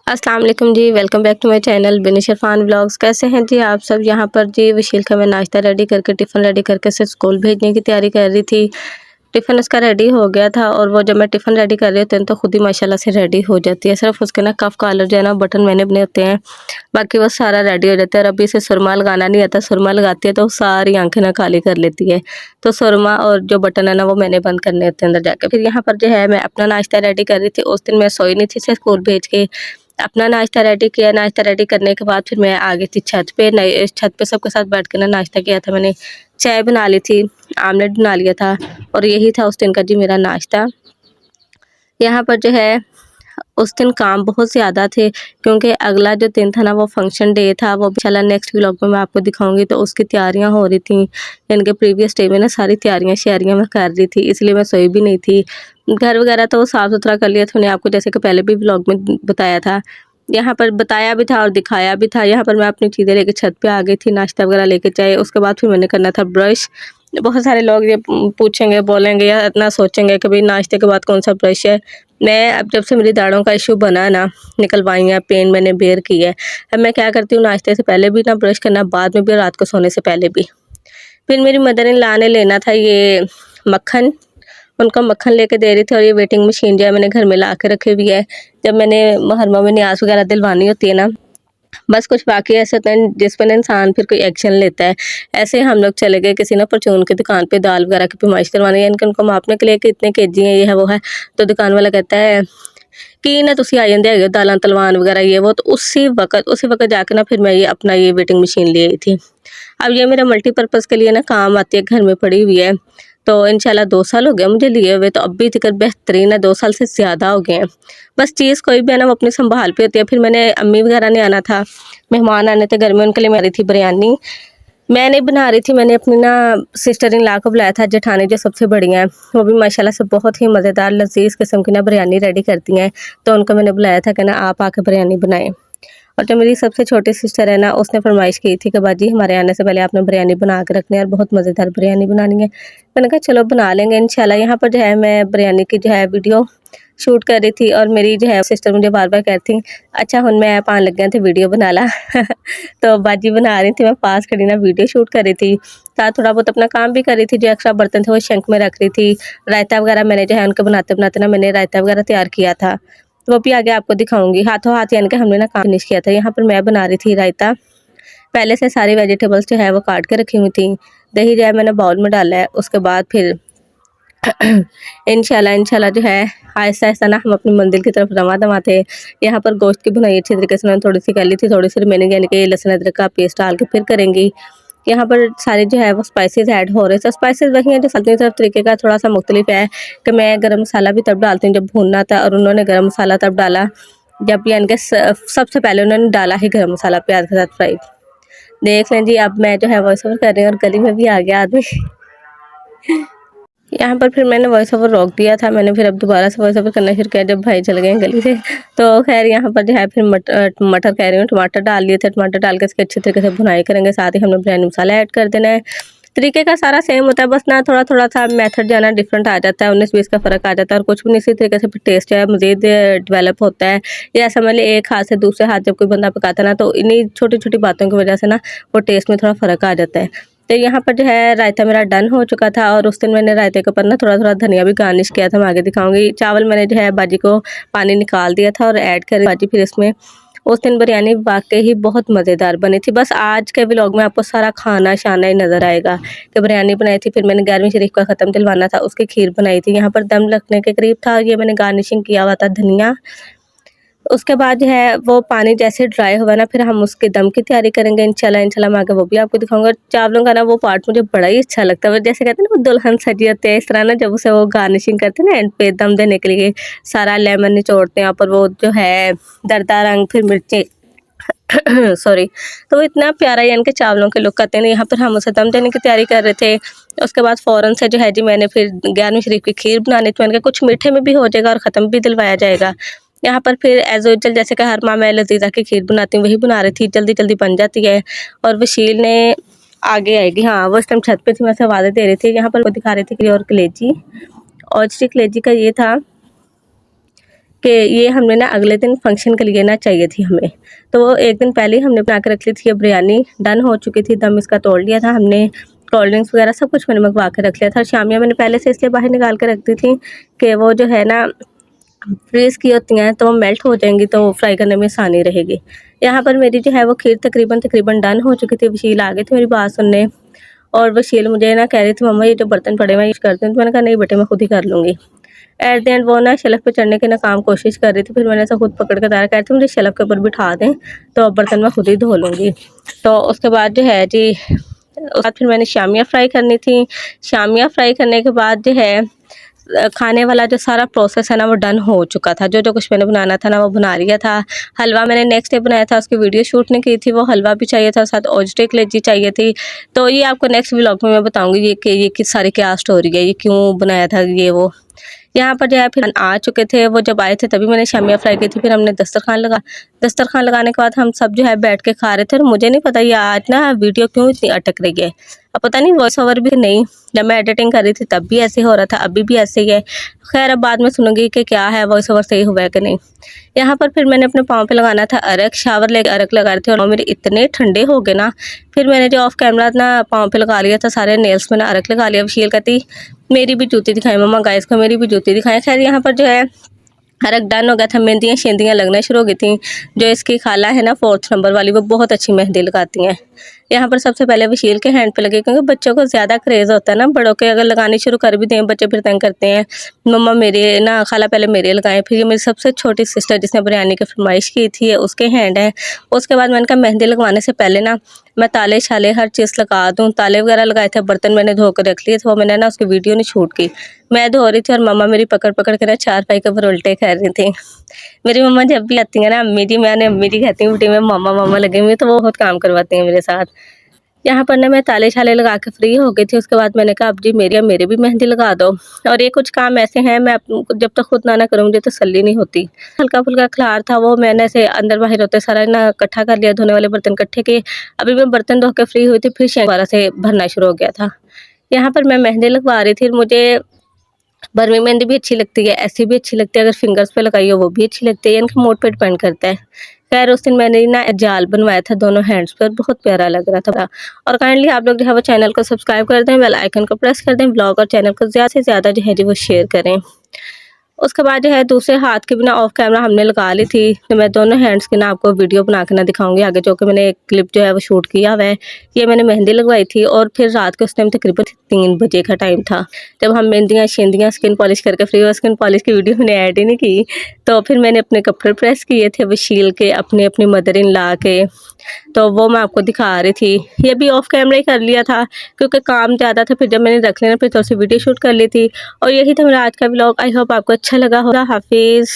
अस्सलाम वालेकुम जी। Welcome back to my channel Binish Irfan vlogs. कैसे हैं जी आप सब। यहाँ पर जी वशील का मैं नाश्ता रेडी करके टिफ़िन रेडी करके उसे स्कूल भेजने की तैयारी कर रही थी। टिफ़िन उसका रेडी हो गया था और वो जब मैं टिफ़िन रेडी कर रही होती हूँ तो खुद ही माशाल्लाह से रेडी हो जाती है। सिर्फ उसके ना कफ कॉलर जो है ना बटन मैंने बने होते हैं, बाकी वो सारा रेडी हो जाता है। और अभी इसे सुरमा लगाना नहीं आता, सुरमा लगाती है तो सारी आँखें ना काली कर लेती है। तो सुरमा और जो बटन है ना वो मैंने बंद करने होते हैं अंदर जाके। फिर यहाँ पर जो है मैं अपना नाश्ता रेडी कर रही थी। उस दिन मैं सोई नहीं थी, इसे स्कूल भेज के अपना नाश्ता रेडी किया। नाश्ता रेडी करने के बाद फिर मैं आ गई थी छत पे। नई छत पे सबके साथ बैठ के ना नाश्ता किया था मैंने। चाय बना ली थी, आमलेट बना लिया था और यही था उस दिन का जी मेरा नाश्ता। यहाँ पर जो है उस दिन काम बहुत ज़्यादा थे, क्योंकि अगला जो दिन था ना वो फंक्शन डे था। वो इंशाल्लाह नेक्स्ट व्लॉग में मैं आपको दिखाऊंगी। तो उसकी तैयारियां हो रही थी, इनके प्रीवियस डे में ना सारी तैयारियां शेयरियां मैं कर रही थी, इसलिए मैं सोई भी नहीं थी। घर वगैरह तो साफ़ सुथरा कर लिया था, मैंने आपको जैसे कि पहले भी व्लॉग में बताया था। यहाँ पर बताया भी था और दिखाया भी था। यहाँ पर मैं अपनी चीज़ें लेके छत पे आ गई थी, नाश्ता वगैरह लेके चाहे। उसके बाद फिर मैंने करना था ब्रश। बहुत सारे लोग ये पूछेंगे, बोलेंगे या इतना सोचेंगे कि भाई नाश्ते के बाद कौन सा ब्रश है। मैं अब जब से मेरी दाढ़ों का इशू बना है ना, निकलवाई है, पेन मैंने बेयर की है, अब मैं क्या करती हूँ नाश्ते से पहले भी ना ब्रश करना, बाद में भी, रात को सोने से पहले भी। फिर मेरी मदर इन लॉ ने लेना था ये मक्खन, उनको मक्खन लेके दे रही थी। और ये वेटिंग मशीन जो है मैंने घर में ला के रखी हुई है। जब मैंने मुहर्रमा में न्याज़ वगैरह दिलवानी होती है ना, बस कुछ बाकी ऐसे होते हैं जिस पे ना इंसान फिर कोई एक्शन लेता है। ऐसे ही हम लोग चले गए किसी ना परचून की दुकान पे दाल वगैरह की पैमाइश करवानी है, इनके उनको मापने के लिए कि इतने केजी है, ये है वो है। तो दुकान वाला कहता है कि ना तुसी आ जांदे हैगे दालां तलवान वगैरह ये वो। तो उसी वक्त जाके ना फिर मैं ये अपना ये वेटिंग मशीन ले आई थी। अब ये मेरा मल्टीपर्पज़ के लिए ना काम आती है, घर में पड़ी हुई है। तो इंशाल्लाह 2 साल हो गए मुझे लिए हुए, तो अभी तक बेहतरीन है, 2 साल से ज़्यादा हो गए हैं। बस चीज़ कोई भी है ना वो अपनी संभाल पे होती है। फिर मैंने अम्मी वगैरह ने आना था, मेहमान आने थे घर में, उनके लिए मैं रही थी बिरयानी। मैं नहीं बना रही थी, मैंने अपनी ना सिस्टर इन लॉ को बुलाया था, जेठानी जो सबसे बड़ी हैं, वो भी माशाल्लाह से बहुत ही मज़ेदार लज़ीज़ किस्म की ना बिरयानी रेडी करती हैं। तो उनको मैंने बुलाया था कि ना आप आके बिरयानी बनाएँ। और जो मेरी सबसे छोटी सिस्टर है ना, उसने फरमाइश की थी कि बाजी हमारे आने से पहले आपने बिरयानी बना के रखनी है और बहुत मज़ेदार बिरयानी बनानी है। मैंने कहा चलो बना लेंगे इंशाल्लाह। यहाँ पर जो है मैं बिरयानी की जो है वीडियो शूट कर रही थी और मेरी जो है सिस्टर मुझे बार-बार कहती थी, अच्छा हुण मैं आप आन लग गए थे वीडियो बना ला। तो बाजी बना रही थी, मैं पास खड़ी ना वीडियो शूट कर रही थी। साथ थोड़ा बहुत अपना काम भी कर रही थी, जो एक्स्ट्रा बर्तन थे वो सिंक में रख रही थी। रायता वगैरह मैंने जो है उनको बनाते-बनाते ना मैंने रायता वगैरह तैयार किया था। वो भी आगे आपको दिखाऊँगी। हाथों हाथ यानी कि हमने ना काम फिनिश किया था। यहाँ पर मैं बना रही थी रायता। पहले से सारी वेजिटेबल्स जो है वो काट के रखी हुई थी। दही जो है मैंने बाउल में डाला है। उसके बाद फिर इंशाल्लाह जो है आहिस्ता-आहिस्ता ना हम अपनी मंज़िल की तरफ रवां-दवां थे। यहाँ पर गोश्त की भुनाई अच्छी तरीके से मैंने थोड़ी-सी कर ली थी, थोड़ी-सी रिमेनिंग यानी कि लहसुन अदरक का पेस्ट डाल के फिर करेंगी। यहाँ पर सारे जो है वो स्पाइसेस ऐड हो रहे थे। स्पाइसेस वही हैं जो सल्तनी तरफ तरीके का थोड़ा-सा मुख्तलिफ है कि मैं गरम मसाला भी तब डालती हूँ जब भूनना था, और उन्होंने गरम मसाला तब डाला जब यानी कि सबसे पहले उन्होंने डाला ही गरम मसाला प्याज़ के साथ फ्राई। देख लें जी, अब मैं जो है वॉइस ओवर कर रही हूँ और गली में भी आ गया आदमी। यहाँ पर फिर मैंने वॉइस ओवर रोक दिया था, मैंने फिर अब दोबारा से वॉइस ओवर करना शुरू किया जब भाई चले गए गली से। तो खैर यहाँ पर जो है फिर मटर कह रही हूँ, टमाटर डाल लिए थे। टमाटर डाल के इसकी अच्छी तरीके से भुनाई करेंगे, साथ ही हमने बिरयानी मसाला ऐड कर देना है। तरीके का सारा सेम होता है, बस ना थोड़ा-थोड़ा सा मेथड जो है ना डिफरेंट आ जाता है, 19-20 का फ़र्क आ जाता है, और कुछ भी नहीं, इसी तरीके से फिर टेस्ट जो है मज़ीद डेवलप होता है। या समझ लें एक हाथ से दूसरे हाथ जब कोई बंदा पकाता है ना, तो इन्हीं छोटी-छोटी बातों की वजह से ना वो टेस्ट में थोड़ा फ़र्क आ जाता है। तो यहाँ पर जो है रायता मेरा डन हो चुका था, और उस दिन मैंने रायते के ऊपर ना थोड़ा-थोड़ा धनिया भी गार्निश किया था, मैं आगे दिखाऊँगी। चावल मैंने जो है बाजी को पानी निकाल दिया था और ऐड कर बाजी फिर इसमें। उस दिन बिरयानी वाक़ई ही बहुत मज़ेदार बनी थी। बस आज के व्लॉग में आपको सारा खाना-शाना ही नज़र आएगा कि बिरयानी बनाई थी, फिर मैंने 11वीं शरीफ का ख़त्म दिलवाना था, उसकी खीर बनाई थी। यहाँ पर दम लगने के करीब था, ये मैंने गार्निशिंग किया हुआ था धनिया। उसके बाद जो है वो पानी जैसे ड्राई होगा ना, फिर हम उसके दम की तैयारी करेंगे इंशाल्लाह मैं आगे वो भी आपको दिखाऊँगा। चावलों का ना वो पार्ट मुझे बड़ा ही अच्छा लगता है, जैसे कहते हैं ना वो दुल्हन सजी होती है, इस तरह ना जब उसे वो गार्निशिंग करते हैं ना एंड पे दम देने के लिए, सारा लेमन निचोड़ते हैं, ऊपर वो जो है दरदरा रंग, फिर मिर्चें सॉरी। तो वो इतना प्यारा यानी कि चावलों के लुक आते हैं ना। यहाँ पर हम उसे दम देने की तैयारी कर रहे थे। उसके बाद फ़ौरन से जो है जी मैंने फिर 11वीं शरीफ की खीर बनानी थी, मैंने कहा कुछ मीठे में भी हो जाएगा और ख़त्म भी दिलवाया जाएगा। यहाँ पर फिर एज़ यूजुअल जैसे कि हर माह मैं लज़ीज़ा की खीर बनाती हूँ, वही बना रही थी, जल्दी-जल्दी बन जाती है। और वशील ने आगे आएगी, हाँ, वो इस टाइम छत पे थी, मैं उसे आवाज़ें दे रही थी। यहाँ पर वो दिखा रही थी कि और कलेजी, और जी कलेजी का ये था कि ये हमने ना अगले दिन फंक्शन के लिए ना चाहिए थी हमें। तो वो एक दिन पहले ही हमने बना के रख ली थी। ये बिरयानी डन हो चुकी थी, दम इसका तोड़ लिया था हमने, कोल्ड ड्रिंक्स वगैरह सब कुछ मैंने मंगवा के रख लिया था। शामियाँ मैंने पहले से इसलिए बाहर निकाल के रख दी थी कि वो जो है ना फ्रीज़ की होती हैं तो वो मेल्ट हो जाएंगी, तो फ्राई करने में आसानी रहेगी। यहाँ पर मेरी जो है वो खीर तकरीबन डन हो चुकी थी। वशील आ गई थी मेरी बात सुनने, और वशील मुझे ना कह रही थी, मम्मा ये जो बर्तन पड़े हुए हैं यूज़ करती हूँ। तो मैंने कहा नहीं बेटे, मैं खुद ही कर लूँगी। एट द एंड वो ना शेल्फ पे चढ़ने की नाकाम कोशिश कर रही थी। फिर मैंने ऐसा खुद पकड़ के दायरा, कह रही थी मुझे शेल्फ के ऊपर बिठा दें तो अब बर्तन मैं खुद ही धो लूँगी। तो उसके बाद जो है जी, उसके बाद फिर मैंने शामियाँ फ्राई करनी थी। शामियाँ फ्राई करने के बाद जो है खाने वाला जो सारा प्रोसेस है ना वो डन हो चुका था। जो कुछ मैंने बनाना था ना वो बना लिया था। हलवा मैंने नेक्स्ट डे बनाया था, उसकी वीडियो शूट नहीं की थी। वो हलवा भी चाहिए था, साथ ओजटे कलेजी चाहिए थी। तो ये आपको नेक्स्ट व्लॉग में मैं बताऊंगी ये कि ये किस सारी क्या स्टोरी है, ये क्यों बनाया था ये वो। यहाँ पर जो है फिर आ चुके थे। वो जब आए थे तभी मैंने शामियाँ फ्राई की थी। फिर हमने दस्तरखान लगाने के बाद हम सब जो है बैठ के खा रहे थे। और मुझे नहीं पता ये आज ना वीडियो क्यों इतनी अटक रही है। अब पता नहीं वॉइस ओवर भी नहीं, जब मैं एडिटिंग कर रही थी तब भी ऐसे हो रहा था, अभी भी ऐसे ही है। खैर अब बाद में सुनूंगी कि क्या है, वॉइस ओवर सही हुआ है कि नहीं। यहाँ पर फिर मैंने अपने पाँव पे लगाना था अरक, शावर लेके अरक लगा रहे थे और मेरे इतने ठंडे हो गए ना। फिर मैंने जो ऑफ कैमरा ना पाँव पे लगा लिया था, सारे नेल्स में ना अरक लगा लिया। वशील कहती मेरी भी जूती दिखाएं मम्मा, गाइस को मेरी भी जूती दिखाएं। खैर यहाँ पर जो है अरक डन हो गया था। मेहंदियाँ शेंदियाँ लगना शुरू हो गई थी। जो इसकी खाला है ना 4th नंबर वाली, वो बहुत अच्छी मेहंदी लगाती हैं। यहाँ पर सबसे पहले वशील के हैंड पे लगे, क्योंकि बच्चों को ज़्यादा क्रेज़ होता है ना। बड़ों के अगर लगानी शुरू कर भी दें बच्चे फिर तंग करते हैं, मम्मा मेरे ना खाला पहले मेरे लगाएं। फिर ये मेरी सबसे छोटी सिस्टर जिसने बिरयानी की फरमाइश की थी उसके हैंड है। उसके बाद मैंने कहा मेहंदी लगवाने से पहले ना मैं ताले शाले हर चीज़ लगा दूँ। ताले वगैरह लगाए थे, बर्तन मैंने धो कर रख लिए थे। वो मैंने ना उसकी वीडियो नहीं शूट की। मैं धो रही थी और मम्मा मेरी पकड़ पकड़ के ना चारपाई के ऊपर उल्टे कर रही थी। मेरी मम्मा जब भी आती है ना अम्मी जी, मैंने अम्मी जी कहती हूँ बेटी में मामा लगे हुए, तो वो बहुत काम करवाती हैं मेरे साथ। यहाँ पर ना मैं ताले शाले लगा के फ्री हो गई थी। उसके बाद मैंने कहा अब जी मेरे भी मेहंदी लगा दो। और ये कुछ काम ऐसे हैं मैं जब तक खुद ना करूँ मुझे तसल्ली नहीं होती। हल्का फुल्का खलार था वो मैंने ऐसे अंदर बाहर होते सारा ना इकट्ठा कर लिया, धोने वाले बर्तन इकट्ठे किए। अभी मैं बर्तन धो के फ्री हुई थी, फिर दोबारा से भरना शुरू हो गया था। यहाँ पर मैं मेहंदी लगवा रही थी। मुझे बरमी मेहंदी भी अच्छी लगती है, ऐसी भी अच्छी लगती है, अगर फिंगर्स पे लगाई हो वो भी अच्छी लगती है। इनके मूड पे डिपेंड करता है। खैर उस दिन मैंने ना जाल बनवाया था दोनों हैंड्स पर, बहुत प्यारा लग रहा था। और काइंडली आप लोग जो है वो चैनल को सब्सक्राइब कर दें, बेल आइकन को प्रेस कर दें, ब्लॉग और चैनल को ज़्यादा से ज़्यादा जो है जी वो शेयर करें। उसके बाद जो है दूसरे हाथ की भी ना ऑफ कैमरा हमने लगा ली थी। तो मैं दोनों हैंड्स की ना आपको वीडियो बना के ना दिखाऊंगी आगे, जो कि मैंने एक क्लिप जो है वो शूट किया हुआ है। ये मैंने मेहंदी लगवाई थी और फिर रात के उस टाइम तकरीबन 3 बजे का टाइम था, जब हम मेहंदियाँ शेंदियाँ स्किन पॉलिश करके फ्री हुआ। स्किन पॉलिश की वीडियो मैंने ऐड ही नहीं की। तो फिर मैंने अपने कपड़े प्रेस किए थे वशील के, अपनी मदर इन ला के, तो वो मैं आपको दिखा रही थी। ये भी ऑफ कैमरा ही कर लिया था क्योंकि काम ज़्यादा था। फिर जब मैंने रख लेना फिर तो वीडियो शूट कर ली थी। और यही था मेरा आज का व्लॉग। आई होप आपको अच्छा लगा होगा। हाफिज़।